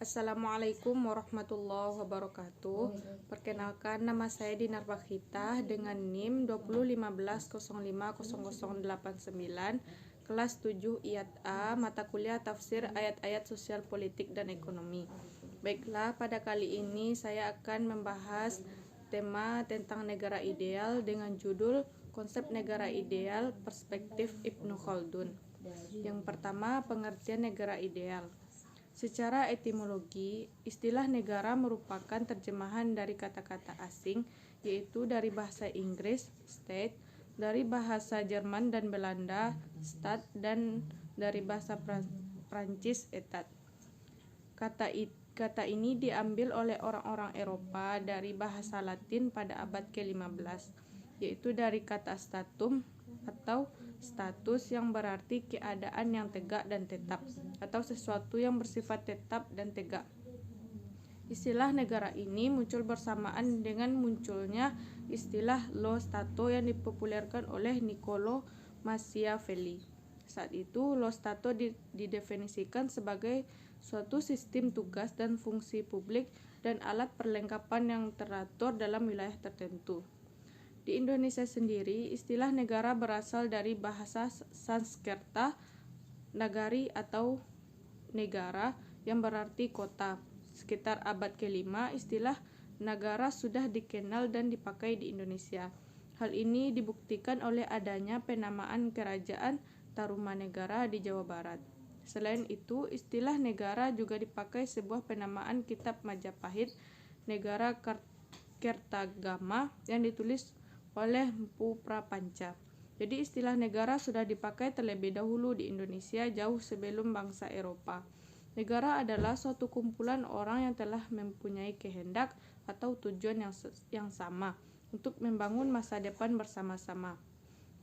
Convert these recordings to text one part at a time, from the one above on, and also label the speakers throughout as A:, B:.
A: Assalamualaikum warahmatullahi wabarakatuh. Perkenalkan, nama saya Dinar Bakhita dengan NIM 2015050089, kelas 7 IAT A, mata kuliah tafsir ayat-ayat sosial politik dan ekonomi. Baiklah, pada kali ini saya akan membahas tema tentang negara ideal dengan judul Konsep Negara Ideal Perspektif Ibnu Khaldun. Yang pertama, pengertian negara ideal. Secara etimologi, istilah negara merupakan terjemahan dari kata-kata asing, yaitu dari bahasa Inggris, state, dari bahasa Jerman dan Belanda, staat, dan dari bahasa Prancis, etat. Kata ini diambil oleh orang-orang Eropa dari bahasa Latin pada abad ke-15, yaitu dari kata statum atau status yang berarti keadaan yang tegak dan tetap, atau sesuatu yang bersifat tetap dan tegak. Istilah negara ini muncul bersamaan dengan munculnya istilah lo Stato yang dipopulerkan oleh Niccolo Machiavelli. Saat itu, lo Stato didefinisikan sebagai suatu sistem tugas dan fungsi publik dan alat perlengkapan yang teratur dalam wilayah tertentu. Di Indonesia sendiri, istilah negara berasal dari bahasa Sanskerta nagari atau negara yang berarti kota. Sekitar abad ke-5, istilah negara sudah dikenal dan dipakai di Indonesia. Hal ini dibuktikan oleh adanya penamaan kerajaan Tarumanegara di Jawa Barat. Selain itu, istilah negara juga dipakai sebuah penamaan kitab Majapahit, Negara Kertagama, yang ditulis oleh Mpu Prapanca. Jadi istilah negara sudah dipakai terlebih dahulu di Indonesia jauh sebelum bangsa Eropa. Negara adalah suatu kumpulan orang yang telah mempunyai kehendak atau tujuan yang sama untuk membangun masa depan bersama-sama.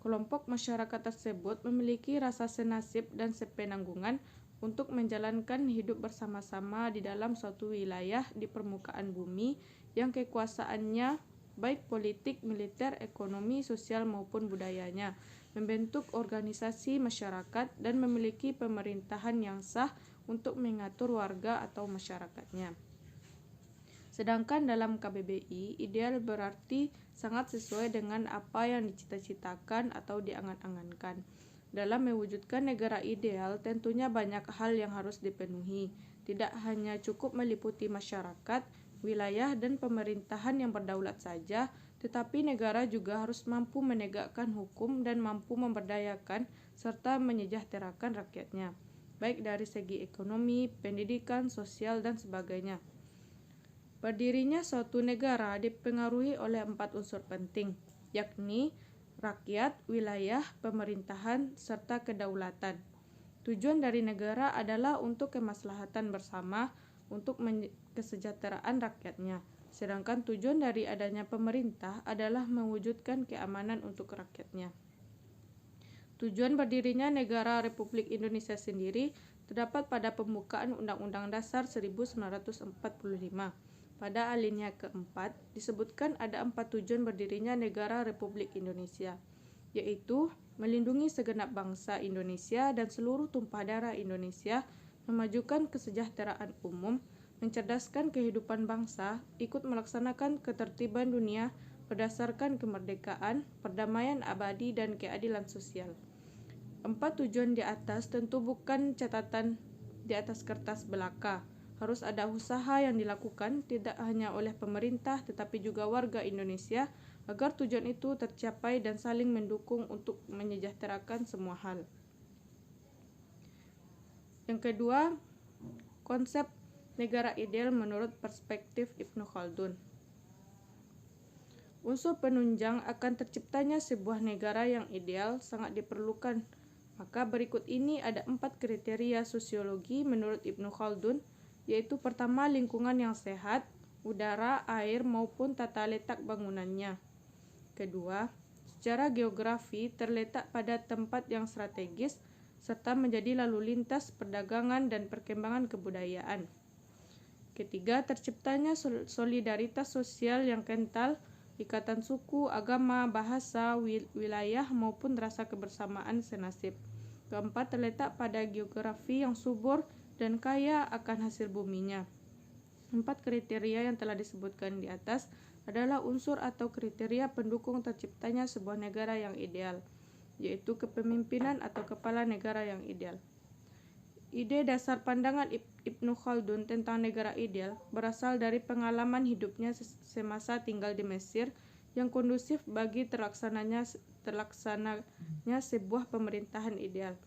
A: Kelompok masyarakat tersebut memiliki rasa senasib dan sepenanggungan untuk menjalankan hidup bersama-sama di dalam suatu wilayah di permukaan bumi yang kekuasaannya baik politik, militer, ekonomi, sosial maupun budayanya, membentuk organisasi masyarakat dan memiliki pemerintahan yang sah untuk mengatur warga atau masyarakatnya. Sedangkan dalam KBBI, ideal berarti sangat sesuai dengan apa yang dicita-citakan atau diangan-angankan. Dalam mewujudkan negara ideal, tentunya banyak hal yang harus dipenuhi. Tidak hanya cukup meliputi masyarakat, wilayah, dan pemerintahan yang berdaulat saja, tetapi negara juga harus mampu menegakkan hukum dan mampu memberdayakan serta menyejahterakan rakyatnya, baik dari segi ekonomi, pendidikan, sosial, dan sebagainya. Berdirinya suatu negara dipengaruhi oleh 4 unsur penting, yakni rakyat, wilayah, pemerintahan, serta kedaulatan. Tujuan dari negara adalah untuk kemaslahatan bersama, untuk kesejahteraan rakyatnya. Sedangkan tujuan dari adanya pemerintah adalah mewujudkan keamanan untuk rakyatnya. Tujuan berdirinya negara Republik Indonesia sendiri terdapat pada pembukaan Undang-Undang Dasar 1945. Pada alinea keempat disebutkan ada 4 tujuan berdirinya negara Republik Indonesia, yaitu melindungi segenap bangsa Indonesia dan seluruh tumpah darah Indonesia, memajukan kesejahteraan umum, mencerdaskan kehidupan bangsa, ikut melaksanakan ketertiban dunia berdasarkan kemerdekaan, perdamaian abadi, dan keadilan sosial. 4 tujuan di atas tentu bukan catatan di atas kertas belaka. Harus ada usaha yang dilakukan tidak hanya oleh pemerintah tetapi juga warga Indonesia agar tujuan itu tercapai dan saling mendukung untuk menyejahterakan semua hal. Yang kedua, konsep negara ideal menurut perspektif Ibnu Khaldun. Unsur penunjang akan terciptanya sebuah negara yang ideal sangat diperlukan. Maka berikut ini ada 4 kriteria sosiologi menurut Ibnu Khaldun, yaitu pertama, lingkungan yang sehat, udara, air, maupun tata letak bangunannya. Kedua, secara geografi terletak pada tempat yang strategis, serta menjadi lalu lintas perdagangan dan perkembangan kebudayaan. Ketiga, terciptanya solidaritas sosial yang kental, ikatan suku, agama, bahasa, wilayah, maupun rasa kebersamaan senasib. Keempat, terletak pada geografi yang subur, dan kaya akan hasil buminya. 4 kriteria yang telah disebutkan di atas adalah unsur atau kriteria pendukung terciptanya sebuah negara yang ideal, yaitu kepemimpinan atau kepala negara yang ideal. Ide dasar pandangan Ibnu Khaldun tentang negara ideal berasal dari pengalaman hidupnya semasa tinggal di Mesir yang kondusif bagi terlaksananya sebuah pemerintahan ideal.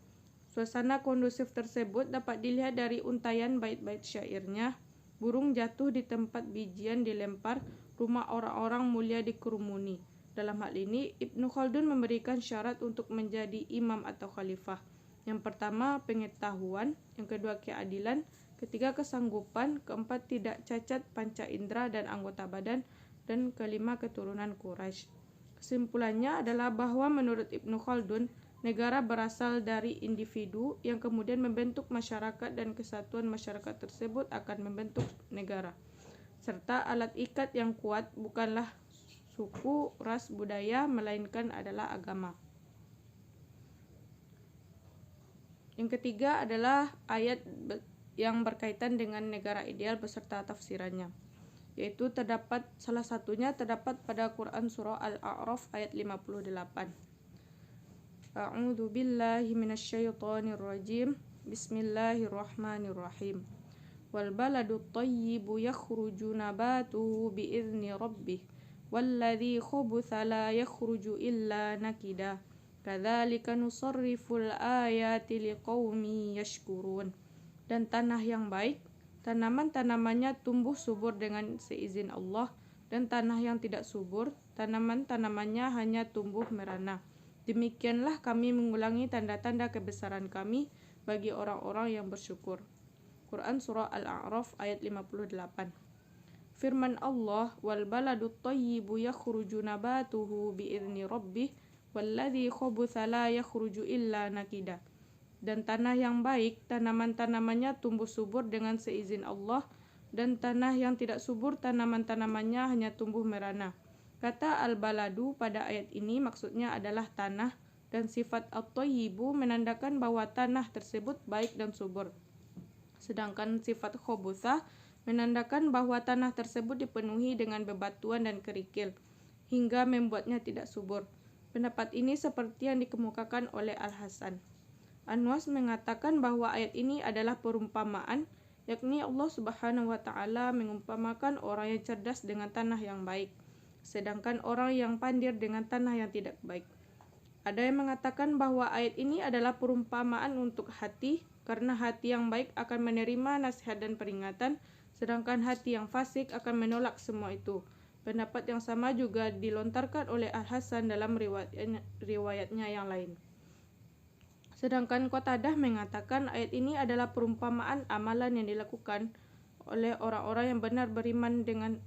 A: Suasana kondusif tersebut dapat dilihat dari untaian bait-bait syairnya. Burung jatuh di tempat bijian dilempar, rumah orang-orang mulia dikerumuni. Dalam hal ini, Ibnu Khaldun memberikan syarat untuk menjadi imam atau khalifah. Yang pertama, pengetahuan. Yang kedua, keadilan. Ketiga, kesanggupan. Keempat, tidak cacat panca indera dan anggota badan. Dan kelima, keturunan Quraisy. Kesimpulannya adalah bahwa menurut Ibnu Khaldun, negara berasal dari individu yang kemudian membentuk masyarakat dan kesatuan masyarakat tersebut akan membentuk negara. Serta alat ikat yang kuat bukanlah suku, ras, budaya, melainkan adalah agama. Yang ketiga adalah ayat yang berkaitan dengan negara ideal beserta tafsirannya, yaitu salah satunya terdapat pada Quran surah Al-A'raf ayat 58. A'udzu billahi minasyaitonir rajim. Bismillahirrahmanirrahim. Wal baladut thayyibu yakhruju nabatuhu bi'izni rabbih walladzi khabutha la yakhruju illa nakida. Kadzalika nusarriful ayati liqaumi yashkurun. Dan tanah yang baik, tanaman-tanamannya tumbuh subur dengan seizin Allah, dan tanah yang tidak subur, tanaman-tanamannya hanya tumbuh merana. Demikianlah kami mengulangi tanda-tanda kebesaran kami bagi orang-orang yang bersyukur. Quran surah Al-A'raf ayat 58. Firman Allah, wal baladut thayyibu yakhruju nabatuhu bi'izni rabbih walladzi khabutha la yakhruju illa nakida. Dan tanah yang baik, tanaman-tanamannya tumbuh subur dengan seizin Allah, dan tanah yang tidak subur, tanaman-tanamannya hanya tumbuh merana. Kata al-baladu pada ayat ini maksudnya adalah tanah, dan sifat at-thayyibu menandakan bahwa tanah tersebut baik dan subur. Sedangkan sifat khabutha menandakan bahwa tanah tersebut dipenuhi dengan bebatuan dan kerikil, hingga membuatnya tidak subur. Pendapat ini seperti yang dikemukakan oleh Al-Hasan. Anwas mengatakan bahwa ayat ini adalah perumpamaan, yakni Allah Subhanahu wa Ta'ala mengumpamakan orang yang cerdas dengan tanah yang baik, sedangkan orang yang pandir dengan tanah yang tidak baik. Ada yang mengatakan bahwa ayat ini adalah perumpamaan untuk hati, karena hati yang baik akan menerima nasihat dan peringatan, sedangkan hati yang fasik akan menolak semua itu. Pendapat yang sama juga dilontarkan oleh Al-Hasan dalam riwayatnya yang lain. Sedangkan Qatadah mengatakan ayat ini adalah perumpamaan amalan yang dilakukan oleh orang-orang yang benar beriman dengan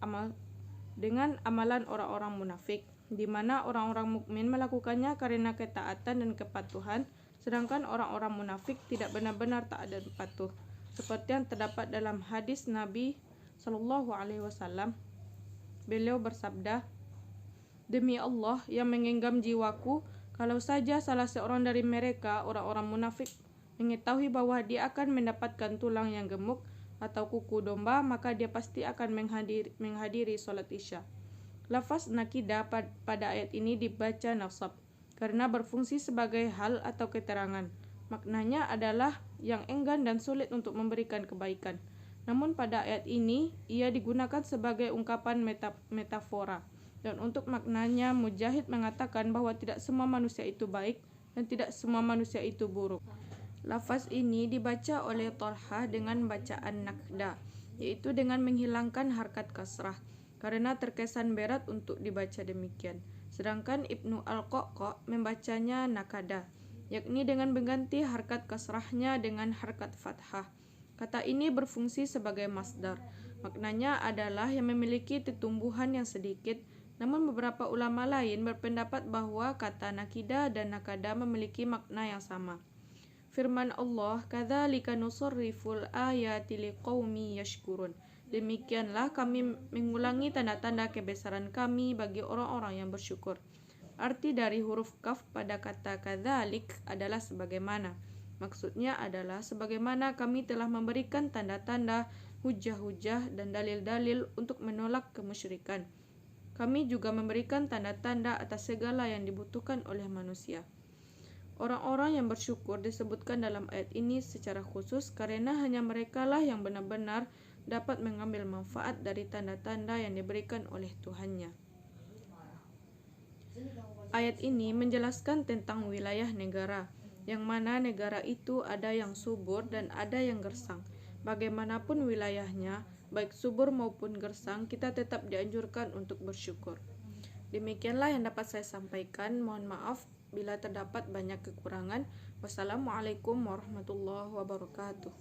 A: amalan orang-orang munafik, di mana orang-orang mukmin melakukannya karena ketaatan dan kepatuhan, sedangkan orang-orang munafik tidak benar-benar taat dan patuh. Seperti yang terdapat dalam hadis Nabi Shallallahu Alaihi Wasallam. Beliau bersabda, demi Allah yang menggenggam jiwaku, kalau saja salah seorang dari mereka, orang-orang munafik, mengetahui bahwa dia akan mendapatkan tulang yang gemuk atau kuku domba, maka dia pasti akan menghadiri sholat isya. Lafaz nakida pada ayat ini dibaca nasab, karena berfungsi sebagai hal atau keterangan. Maknanya adalah yang enggan dan sulit untuk memberikan kebaikan. Namun pada ayat ini, ia digunakan sebagai ungkapan metafora. Dan untuk maknanya, Mujahid mengatakan bahwa tidak semua manusia itu baik dan tidak semua manusia itu buruk. Lafaz ini dibaca oleh Thalhah dengan bacaan nakda, yaitu dengan menghilangkan harkat kasrah, karena terkesan berat untuk dibaca demikian. Sedangkan Ibnu Al-Qaqqa membacanya nakada, yakni dengan mengganti harkat kasrahnya dengan harkat fathah. Kata ini berfungsi sebagai masdar. Maknanya adalah yang memiliki tumbuhan yang sedikit, namun beberapa ulama lain berpendapat bahwa kata nakida dan nakada memiliki makna yang sama. Firman Allah, kadzalika nusarriful ayati liqaumi yashkurun. Demikianlah kami mengulangi tanda-tanda kebesaran kami bagi orang-orang yang bersyukur. Arti dari huruf kaf pada kata kadzalik adalah sebagaimana. Maksudnya adalah sebagaimana kami telah memberikan tanda-tanda, hujah-hujah, dan dalil-dalil untuk menolak kemusyrikan. Kami juga memberikan tanda-tanda atas segala yang dibutuhkan oleh manusia. Orang-orang yang bersyukur disebutkan dalam ayat ini secara khusus karena hanya merekalah yang benar-benar dapat mengambil manfaat dari tanda-tanda yang diberikan oleh Tuhannya. Ayat ini menjelaskan tentang wilayah negara, yang mana negara itu ada yang subur dan ada yang gersang. Bagaimanapun wilayahnya, baik subur maupun gersang, kita tetap dianjurkan untuk bersyukur. Demikianlah yang dapat saya sampaikan. Mohon maaf bila terdapat banyak kekurangan. Wassalamualaikum warahmatullahi wabarakatuh.